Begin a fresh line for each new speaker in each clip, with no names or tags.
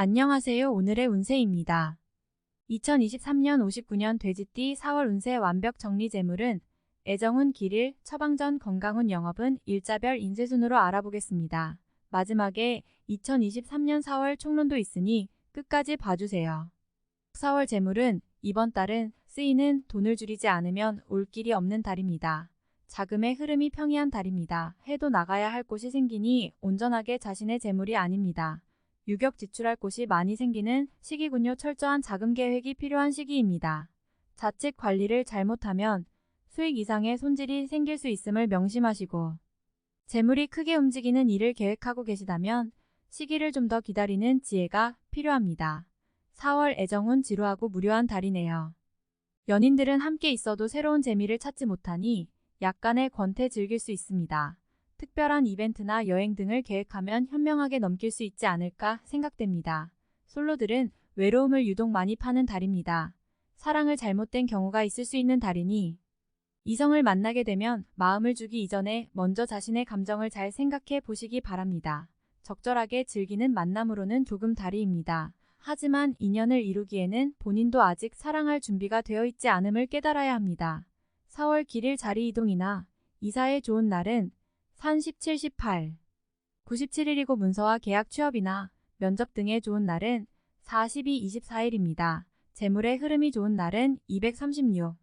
안녕하세요. 오늘의 운세입니다. 2023년 59년 돼지띠 4월 운세 완벽 정리 재물은 애정운 길일, 처방전 건강운 영업은 일자별 인쇄순으로 알아보겠습니다. 마지막에 2023년 4월 총론도 있으니 끝까지 봐주세요. 4월 재물은 이번 달은 쓰이는 돈을 줄이지 않으면 올 길이 없는 달입니다. 자금의 흐름이 평이한 달입니다. 해도 나가야 할 곳이 생기니 온전하게 자신의 재물이 아닙니다. 유격 지출할 곳이 많이 생기는 시기군요. 철저한 자금 계획이 필요한 시기입니다. 자칫 관리를 잘못하면 수익 이상의 손실이 생길 수 있음을 명심하시고 재물이 크게 움직이는 일을 계획하고 계시다면 시기를 좀 더 기다리는 지혜가 필요합니다. 4월 애정운 지루하고 무료한 달이네요. 연인들은 함께 있어도 새로운 재미를 찾지 못하니 약간의 권태 즐길 수 있습니다. 특별한 이벤트나 여행 등을 계획하면 현명하게 넘길 수 있지 않을까 생각됩니다. 솔로들은 외로움을 유독 많이 파는 달입니다. 사랑을 잘못된 경우가 있을 수 있는 달이니 이성을 만나게 되면 마음을 주기 이전에 먼저 자신의 감정을 잘 생각해 보시기 바랍니다. 적절하게 즐기는 만남으로는 조금 다리입니다. 하지만 인연을 이루기에는 본인도 아직 사랑할 준비가 되어 있지 않음을 깨달아야 합니다. 4월 길일 자리 이동이나 이사에 좋은 날은 37, 18, 97일이고 문서와 계약 취업이나 면접 등의 좋은 날은 42, 24일입니다. 재물의 흐름이 좋은 날은 236,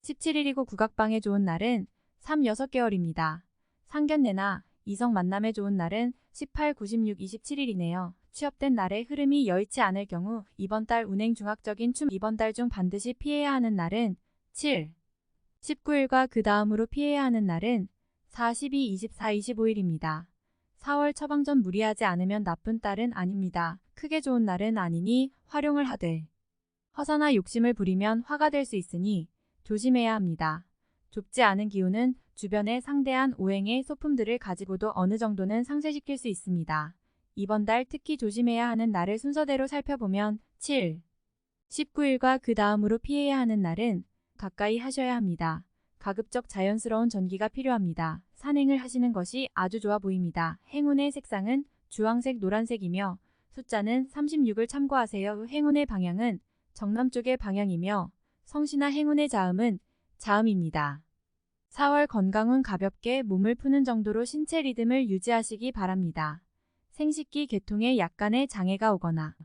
17일이고 국악방에 좋은 날은 3, 6개월입니다. 상견례나 이성 만남에 좋은 날은 18, 96, 27일이네요. 취업된 날의 흐름이 여의치 않을 경우 이번 달 운행 중학적인 이번 달 중 반드시 피해야 하는 날은 7, 19일과 그 다음으로 피해야 하는 날은 4, 12, 24, 25일입니다. 4월 처방전 무리하지 않으면 나쁜 달은 아닙니다. 크게 좋은 날은 아니니 활용을 하되 허사나 욕심을 부리면 화가 될 수 있으니 조심해야 합니다. 좁지 않은 기운은 주변에 상대한 오행의 소품들을 가지고도 어느 정도는 상쇄시킬 수 있습니다. 이번 달 특히 조심해야 하는 날을 순서대로 살펴보면 7, 19일과 그 다음으로 피해야 하는 날은 가까이 하셔야 합니다. 가급적 자연스러운 전기가 필요합니다. 산행을 하시는 것이 아주 좋아 보입니다. 행운의 색상은 주황색, 노란색이며 숫자는 36을 참고하세요. 행운의 방향은 정남쪽의 방향이며 성씨나 행운의 자음은 자음입니다. 4월 건강운 가볍게 몸을 푸는 정도로 신체 리듬을 유지하시기 바랍니다. 생식기 계통에 약간의 장애가 오거나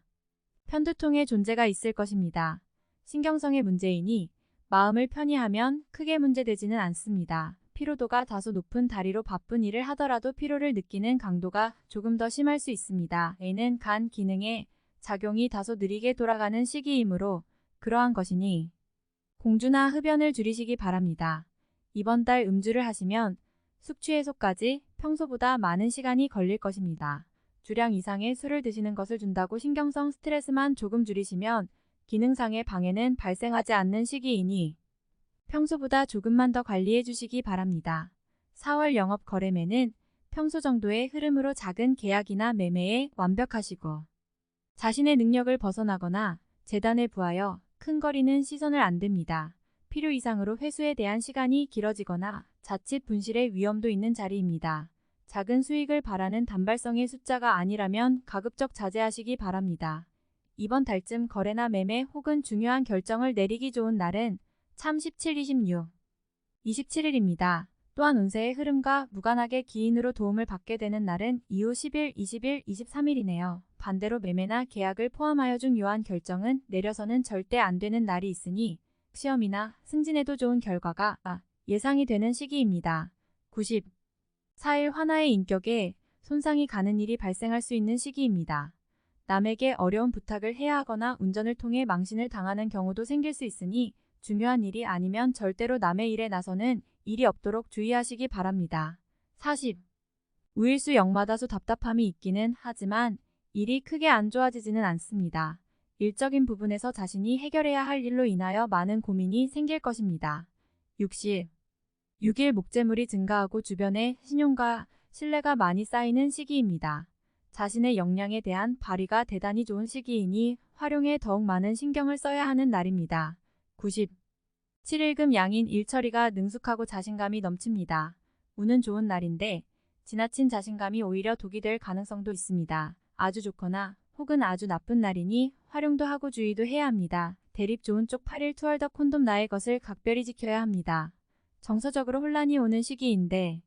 편두통의 존재가 있을 것입니다. 신경성의 문제이니 마음을 편히 하면 크게 문제되지는 않습니다. 피로도가 다소 높은 다리로 바쁜 일을 하더라도 피로를 느끼는 강도가 조금 더 심할 수 있습니다. 에는 간 기능의 작용이 다소 느리게 돌아가는 시기이므로 그러한 것이니 공주나 흡연을 줄이시기 바랍니다. 이번 달 음주를 하시면 숙취 해소까지 평소보다 많은 시간이 걸릴 것입니다. 주량 이상의 술을 드시는 것을 준다고 신경성 스트레스만 조금 줄이시면 기능상의 방해는 발생하지 않는 시기이니 평소보다 조금만 더 관리해 주시기 바랍니다. 4월 영업 거래매는 평소 정도의 흐름으로 작은 계약이나 매매에 완벽하시고 자신의 능력을 벗어나거나 재단에 부하여 큰 거리는 시선을 안 댑니다. 필요 이상으로 회수에 대한 시간이 길어지거나 자칫 분실의 위험도 있는 자리입니다. 작은 수익을 바라는 단발성의 숫자가 아니라면 가급적 자제하시기 바랍니다. 이번 달쯤 거래나 매매 혹은 중요한 결정을 내리기 좋은 날은 참 17, 26, 27일입니다. 또한 운세의 흐름과 무관하게 기인으로 도움을 받게 되는 날은 이후 10일, 20일, 23일이네요. 반대로 매매나 계약을 포함하여 중요한 결정은 내려서는 절대 안 되는 날이 있으니 시험이나 승진에도 좋은 결과가 예상이 되는 시기입니다. 94일 화나의 인격에 손상이 가는 일이 발생할 수 있는 시기입니다. 남에게 어려운 부탁을 해야 하거나 운전을 통해 망신을 당하는 경우도 생길 수 있으니 중요한 일이 아니면 절대로 남의 일에 나서는 일이 없도록 주의하시기 바랍니다. 40. 우일수 역마다수 답답함이 있기는 하지만 일이 크게 안 좋아지지는 않습니다. 일적인 부분에서 자신이 해결해야 할 일로 인하여 많은 고민이 생길 것입니다. 60. 6일 목재물이 증가하고 주변에 신용과 신뢰가 많이 쌓이는 시기입니다. 자신의 역량에 대한 발휘가 대단히 좋은 시기이니 활용에 더욱 많은 신경을 써야 하는 날입니다. 97일금 양인 일처리가 능숙하고 자신감이 넘칩니다. 운은 좋은 날인데 지나친 자신감이 오히려 독이 될 가능성도 있습니다. 아주 좋거나 혹은 아주 나쁜 날이니 활용도 하고 주의도 해야 합니다. 대립 좋은 쪽 8일 투월더 콘돔 나의 것을 각별히 지켜야 합니다. 정서적으로 혼란이 오는 시기인데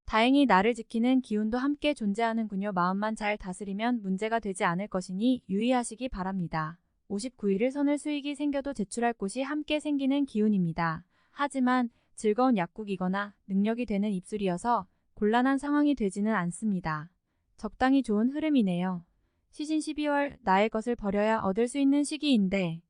다행히 나를 지키는 기운도 함께 존재하는군요. 마음만 잘 다스리면 문제가 되지 않을 것이니 유의하시기 바랍니다. 59일을 선을 수익이 생겨도 제출할 곳이 함께 생기는 기운입니다. 하지만 즐거운 약국이거나 능력이 되는 입술이어서 곤란한 상황이 되지는 않습니다. 적당히 좋은 흐름이네요. 시신 12월 나의 것을 버려야 얻을 수 있는 시기인데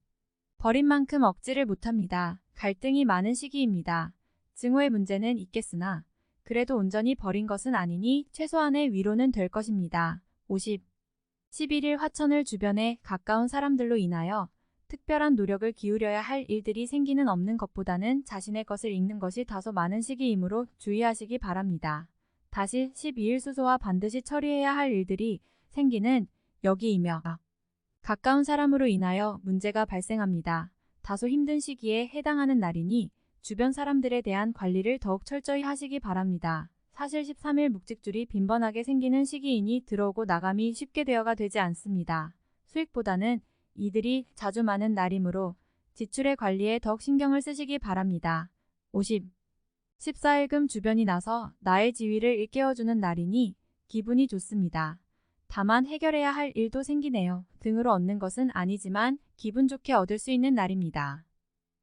버린 만큼 억지를 못합니다. 갈등이 많은 시기입니다. 증오의 문제는 있겠으나 그래도 온전히 버린 것은 아니니 최소한의 위로는 될 것입니다. 11일 화천을 주변에 가까운 사람들로 인하여 특별한 노력을 기울여야 할 일들이 생기는 없는 것보다는 자신의 것을 읽는 것이 다소 많은 시기이므로 주의하시기 바랍니다. 다시 12일 수소와 반드시 처리해야 할 일들이 생기는 여기이며 가까운 사람으로 인하여 문제가 발생합니다. 다소 힘든 시기에 해당하는 날이니 주변 사람들에 대한 관리를 더욱 철저히 하시기 바랍니다. 사실 13일 묵직줄이 빈번하게 생기는 시기이니 들어오고 나감이 쉽게 되어가 되지 않습니다. 수익보다는 이들이 자주 많은 날이므로 지출의 관리에 더욱 신경을 쓰시기 바랍니다. 14일금 주변이 나서 나의 지위를 일깨워주는 날이니 기분이 좋습니다. 다만 해결해야 할 일도 생기네요. 등으로 얻는 것은 아니지만 기분 좋게 얻을 수 있는 날입니다.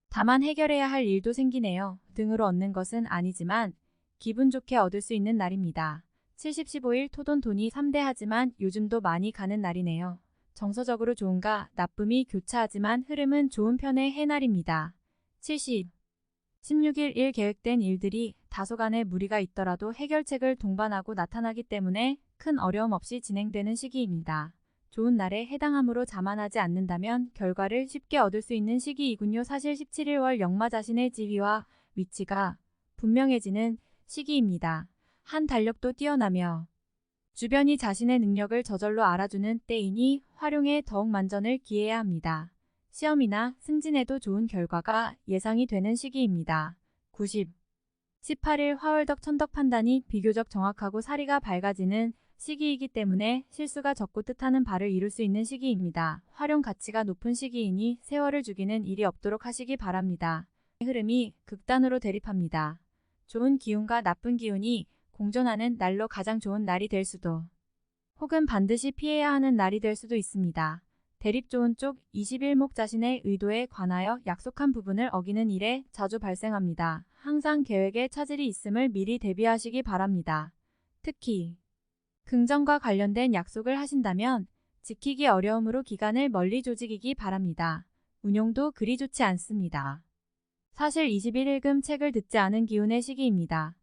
다만 해결해야 할 일도 생기네요. 등으로 얻는 것은 아니지만 기분 좋게 얻을 수 있는 날입니다. 70-15일 토돈 돈이 3대 하지만 요즘도 많이 가는 날이네요. 정서적으로 좋은가 나쁨이 교차하지만 흐름은 좋은 편의 해날입니다. 16일 일 계획된 일들이 다소간의 무리가 있더라도 해결책을 동반하고 나타나기 때문에 큰 어려움 없이 진행되는 시기입니다. 좋은 날에 해당함으로 자만하지 않는다면 결과를 쉽게 얻을 수 있는 시기이군요. 사실 17일 월 역마 자신의 지위와 위치가 분명해지는 시기입니다. 한 달력도 뛰어나며 주변이 자신의 능력을 저절로 알아주는 때이니 활용에 더욱 만전을 기해야 합니다. 시험이나 승진에도 좋은 결과가 예상이 되는 시기입니다. 18일 화월덕 천덕 판단이 비교적 정확하고 사리가 밝아지는 시기이기 때문에 실수가 적고 뜻하는 바를 이룰 수 있는 시기입니다. 활용 가치가 높은 시기이니 세월을 죽이는 일이 없도록 하시기 바랍니다. 흐름이 극단으로 대립합니다. 좋은 기운과 나쁜 기운이 공존하는 날로 가장 좋은 날이 될 수도 혹은 반드시 피해야 하는 날이 될 수도 있습니다. 대립 좋은 쪽 21목 자신의 의도에 관하여 약속한 부분을 어기는 일에 자주 발생합니다. 항상 계획에 차질이 있음을 미리 대비하시기 바랍니다. 특히 긍정과 관련된 약속을 하신다면 지키기 어려움으로 기간을 멀리 조직이기 바랍니다. 운용도 그리 좋지 않습니다. 사실 21일금 책을 듣지 않은 기운의 시기입니다.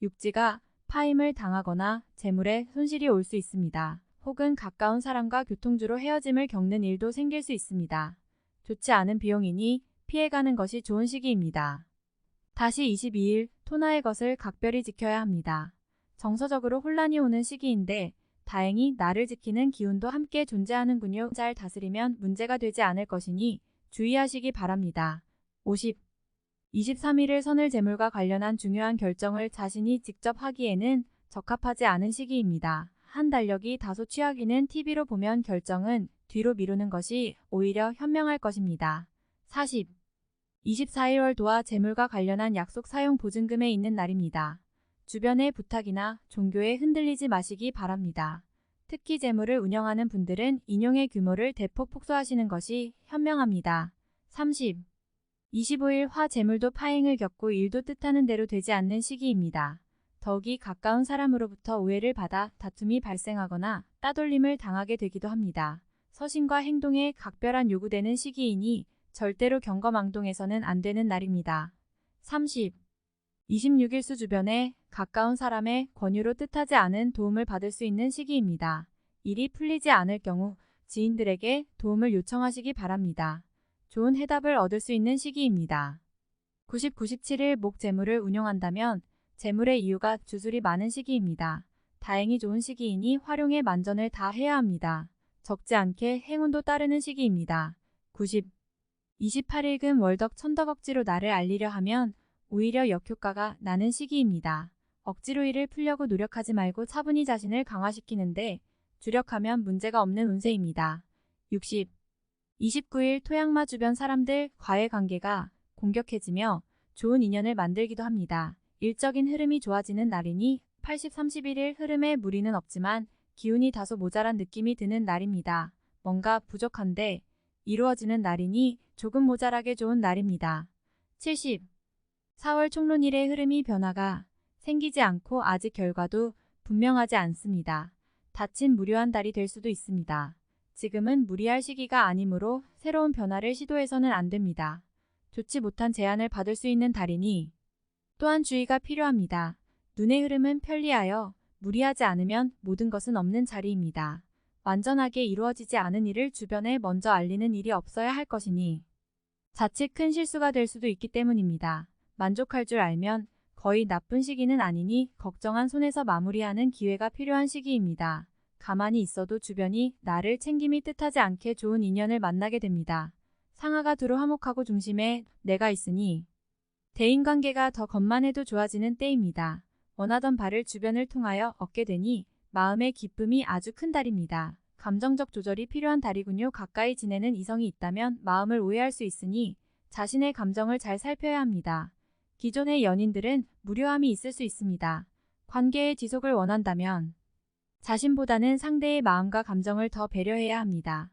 육지가 파임을 당하거나 재물에 손실이 올 수 있습니다. 혹은 가까운 사람과 교통주로 헤어짐을 겪는 일도 생길 수 있습니다. 좋지 않은 비용이니 피해가는 것이 좋은 시기입니다. 다시 22일 토나의 것을 각별히 지켜야 합니다. 정서적으로 혼란이 오는 시기인데 다행히 나를 지키는 기운도 함께 존재하는군요. 잘 다스리면 문제가 되지 않을 것이니 주의하시기 바랍니다. 23일을 선을 재물과 관련한 중요한 결정을 자신이 직접 하기에는 적합하지 않은 시기입니다. 한 달력이 다소 취하기는 TV로 보면 결정은 뒤로 미루는 것이 오히려 현명할 것입니다. 24일 월도와 재물과 관련한 약속 사용 보증금에 있는 날입니다. 주변의 부탁이나 종교에 흔들리지 마시기 바랍니다. 특히 재물을 운영하는 분들은 인용의 규모를 대폭 폭소하시는 것이 현명합니다. 25일 화 재물도 파행을 겪고 일도 뜻하는 대로 되지 않는 시기입니다. 더욱이 가까운 사람으로부터 오해를 받아 다툼이 발생하거나 따돌림을 당하게 되기도 합니다. 서신과 행동에 각별한 요구되는 시기이니 절대로 경거망동해서는 안 되는 날입니다. 26일 수 주변에 가까운 사람의 권유로 뜻하지 않은 도움을 받을 수 있는 시기입니다. 일이 풀리지 않을 경우 지인들에게 도움을 요청하시기 바랍니다. 좋은 해답을 얻을 수 있는 시기입니다. 97일 목 재물을 운용한다면 재물의 이유가 주술이 많은 시기입니다. 다행히 좋은 시기이니 활용에 만전을 다해야 합니다. 적지 않게 행운도 따르는 시기입니다. 28일금 월덕 천덕 억지로 나를 알리려 하면 오히려 역효과가 나는 시기입니다. 억지로 일을 풀려고 노력하지 말고 차분히 자신을 강화시키는데 주력하면 문제가 없는 운세입니다. 60. 29일 토양마 주변 사람들과의 관계가 공격해지며 좋은 인연을 만들기도 합니다. 일적인 흐름이 좋아지는 날이니 80, 31일 흐름에 무리는 없지만 기운이 다소 모자란 느낌이 드는 날입니다. 뭔가 부족한데 이루어지는 날이니 조금 모자라게 좋은 날입니다. 70. 4월 총론일의 흐름이 변화가 생기지 않고 아직 결과도 분명하지 않습니다. 닫힌 무료한 달이 될 수도 있습니다. 지금은 무리할 시기가 아니므로 새로운 변화를 시도해서는 안 됩니다. 좋지 못한 제안을 받을 수 있는 달이니 또한 주의가 필요합니다. 눈의 흐름은 편리하여 무리하지 않으면 모든 것은 없는 자리입니다. 완전하게 이루어지지 않은 일을 주변에 먼저 알리는 일이 없어야 할 것이니 자칫 큰 실수가 될 수도 있기 때문입니다. 만족할 줄 알면 거의 나쁜 시기는 아니니 걱정한 손에서 마무리하는 기회가 필요한 시기입니다. 가만히 있어도 주변이 나를 챙김이 뜻하지 않게 좋은 인연을 만나게 됩니다. 상하가 두루 화목하고 중심에 내가 있으니 대인관계가 더 겉만해도 좋아지는 때입니다. 원하던 바를 주변을 통하여 얻게 되니 마음의 기쁨이 아주 큰 달입니다. 감정적 조절이 필요한 달이군요. 가까이 지내는 이성이 있다면 마음을 오해할 수 있으니 자신의 감정을 잘 살펴야 합니다. 기존의 연인들은 무료함이 있을 수 있습니다. 관계의 지속을 원한다면 자신보다는 상대의 마음과 감정을 더 배려해야 합니다.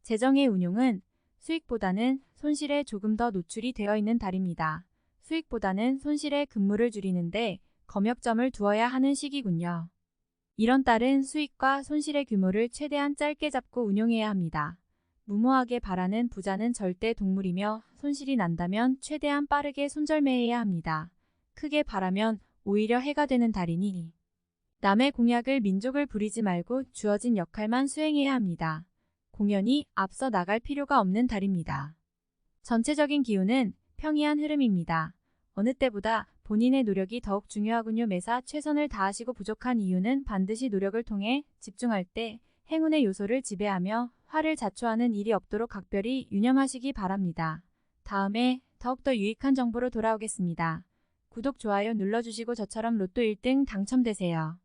재정의 운용은 수익보다는 손실에 조금 더 노출이 되어 있는 달입니다. 수익보다는 손실의 근무를 줄이는데 검역점을 두어야 하는 시기군요. 이런 달은 수익과 손실의 규모를 최대한 짧게 잡고 운용해야 합니다. 무모하게 바라는 부자는 절대 동물이며 손실이 난다면 최대한 빠르게 손절매해야 합니다. 크게 바라면 오히려 해가 되는 달이니 남의 공약을 민족을 부리지 말고 주어진 역할만 수행해야 합니다. 공연히 앞서 나갈 필요가 없는 달입니다. 전체적인 기운은 평이한 흐름입니다. 어느 때보다 본인의 노력이 더욱 중요하군요. 매사 최선을 다하시고 부족한 이유는 반드시 노력을 통해 집중할 때 행운의 요소를 지배하며 화를 자초하는 일이 없도록 각별히 유념하시기 바랍니다. 다음에 더욱더 유익한 정보로 돌아오겠습니다. 구독, 좋아요 눌러주시고 저처럼 로또 1등 당첨되세요.